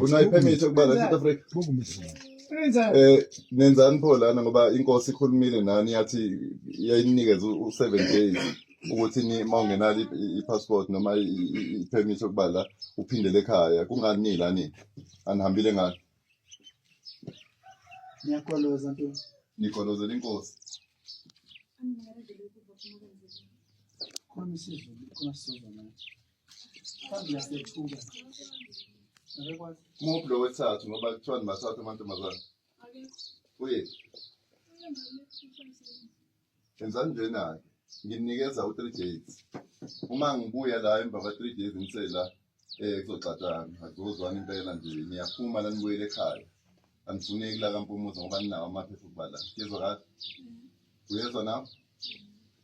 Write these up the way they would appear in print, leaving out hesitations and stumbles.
Unayipermit ukubala South Africa? Nenzani pho lana ngoba inkosi ikhulumile nani yathi yayinikeza u7 days ukuthi ni mawungenala ipassport noma ipermit ukubala uphindele ekhaya. Kungani nilani? Anihambile ngani? Niyakoloza nto. Nikolozela inkosi. Khona isizulu, khona sizwe naye. Kambe yasethuka. Akekwazi. Muphi lo wethathu ngoba kuthiwa nibathathu amantombazane? Uye. Enzani njena? Nginikeza u3 days. Uma ngibuya la emva kwa3 days ngisela kuzoxatshana. Akuzozwana impela nje niyaphuma la nibuyele ekhaya. Angifuneki la kaMpumuza ngoba ninawo amaphepha okubala. Yezwa kahle. Uyezwa nawe?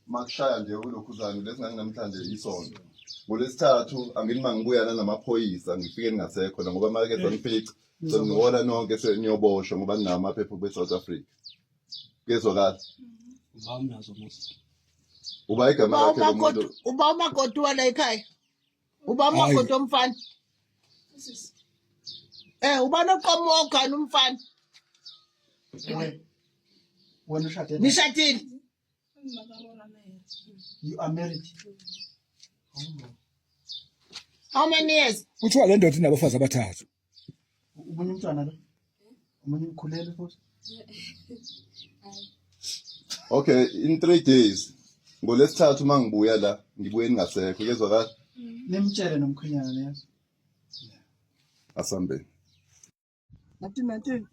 Makushaya nje ulokhuzana lesingathi namhlanje isonto. Ngolesithathu angini ngibuya namaphoyisa ngifike ningasekho ngoba market zangifica sengibona nonke seniyoboshwa ngoba ninawo amaphepha kwe South Africa. Yezwa kahle. Bawunazo musa. Uba igama lakhe lo muntu. Uba umakoti wala ekhaya. Uba umakoti omfana. Uba noqomo ogana umfana. Wena ushade. Nishadile. You are married. How many years? Kuthiwa le ndoda inabafazi abathathu. Umunye umntwana la. Umunye umkhulele futhi. Okay, in 3 days. Ngolesithathu mangibuya la ngibuye ningasekho. Yezwa kahle. Nimtshele nomkhwenyana neyazi. Asambe. 19.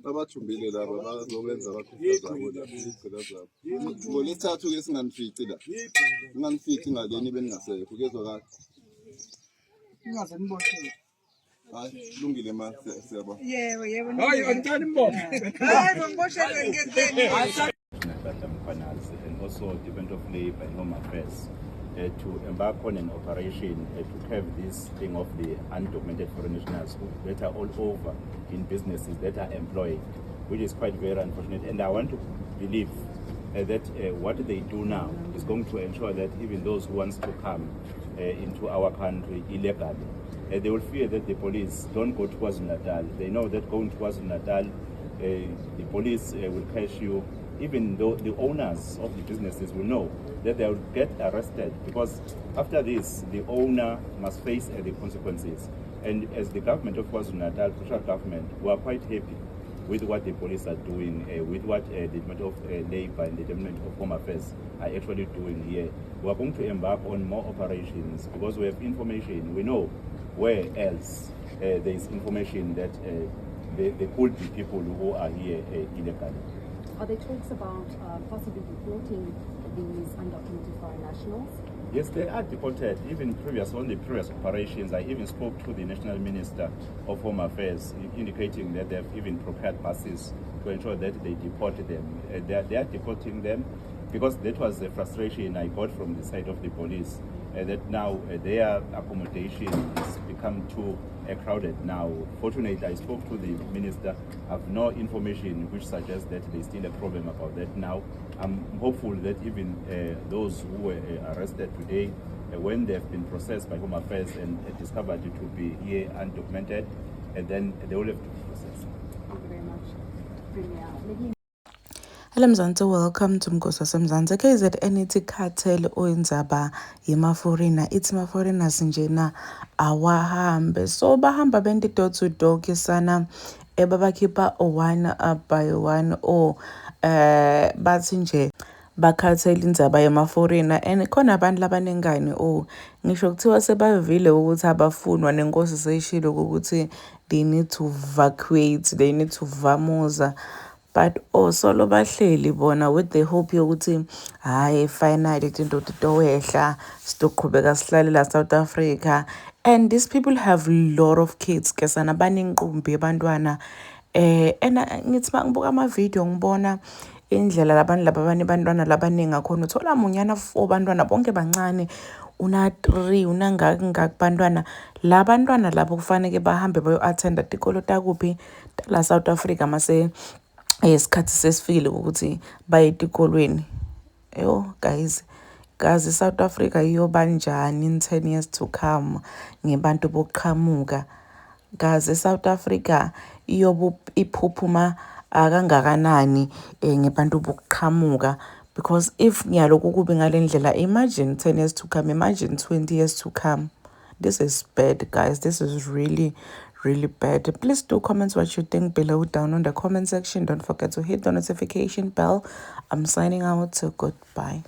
Abathumbile laba bazobenza bakhuthazabo la izicela zabo. Ngolesithathu ke singanifici la. Singanifici ngaleni beningasekho. Yezwa kahle. Ingaze niboshwe. Hayi lungile ma siyabona. Yebo. Hayi angicela imbongo. Hayi ngiboshelwe ngekeni. And also Department of Labor and Home Affairs to embark on an operation to curb this thing of the undocumented foreign nationals that are all over in businesses that are employed, which is quite very unfortunate. And I want to believe that what they do now is going to ensure that even those who want to come into our country illegally, they will fear that the police don't go to KwaZulu-Natal. They know that going to KwaZulu-Natal, the police will catch you. Even though the owners of the businesses will know that they will get arrested, because after this, the owner must face the consequences. And as the government of KwaZulu-Natal, federal government, we are quite happy with what the police are doing, with what the Department of Labor and the Department of Home Affairs are actually doing here. We are going to embark on more operations because we have information. We know where else there is information that there could be people who are here illegally. Are there talks about possibly deporting these undocumented foreign nationals? Yes, they are deported. Even on the previous operations, I even spoke to the National Minister of Home Affairs, indicating that they have even prepared buses to ensure that they deport them. They are deporting them because that was the frustration I got from the side of the police, that now their accommodation has become too crowded now. Fortunately, I spoke to the minister. I have no information which suggests that there's still a problem about that now. I'm hopeful that even those who were arrested today, when they have been processed by Home Affairs and discovered to be here undocumented, and then they will have to be processed. Thank you very much. Hello Mzansi, welcome to Mgosa Semzansi. KZN ithi cartel oyindzaba yema-foreigner. Ithi ma-foreigners njena awahambe. So bahamba bende door to door kisana babakhipha one by one or bathi nje bakhathela indzaba yama-foreigner and khona abantu labanengane ngisho kuthiwa sebavile ukuthi abafunwa nenkosi seyishilo ukuthi they need to evacuate, they need to vamoza. But solo bahleli bona with the hope yokuthi hayi finally into towehla sizoqhubeka sihlale la South Africa. And these people have a lot of kids kesana baninqumbi abantwana and ngithi mangibuka ama video ngibona indlela labantu laba abanebantwana labaningi akhona uthola munyana 4 bantwana bonke bancane una 3 unangaki bantwana labantwana labo kufanele bahambe bayo attend tikolo takuphi la South Africa mase isikhathi sesifikile ukuthi baye etikolweni. Yo guys, kazi South Africa iyobanjani in 10 years to come ngebantu bokuqhamuka. Kazi South Africa iphuphuma kangakanani ngebantu bokuqhamuka, because if ngiyalokhu kube ngalendlela, imagine 10 years to come, imagine 20 years to come. This is bad, guys. This is really bad. Please do comment what you think below down on the comment section. Don't forget to hit the notification bell. I'm signing out, so goodbye.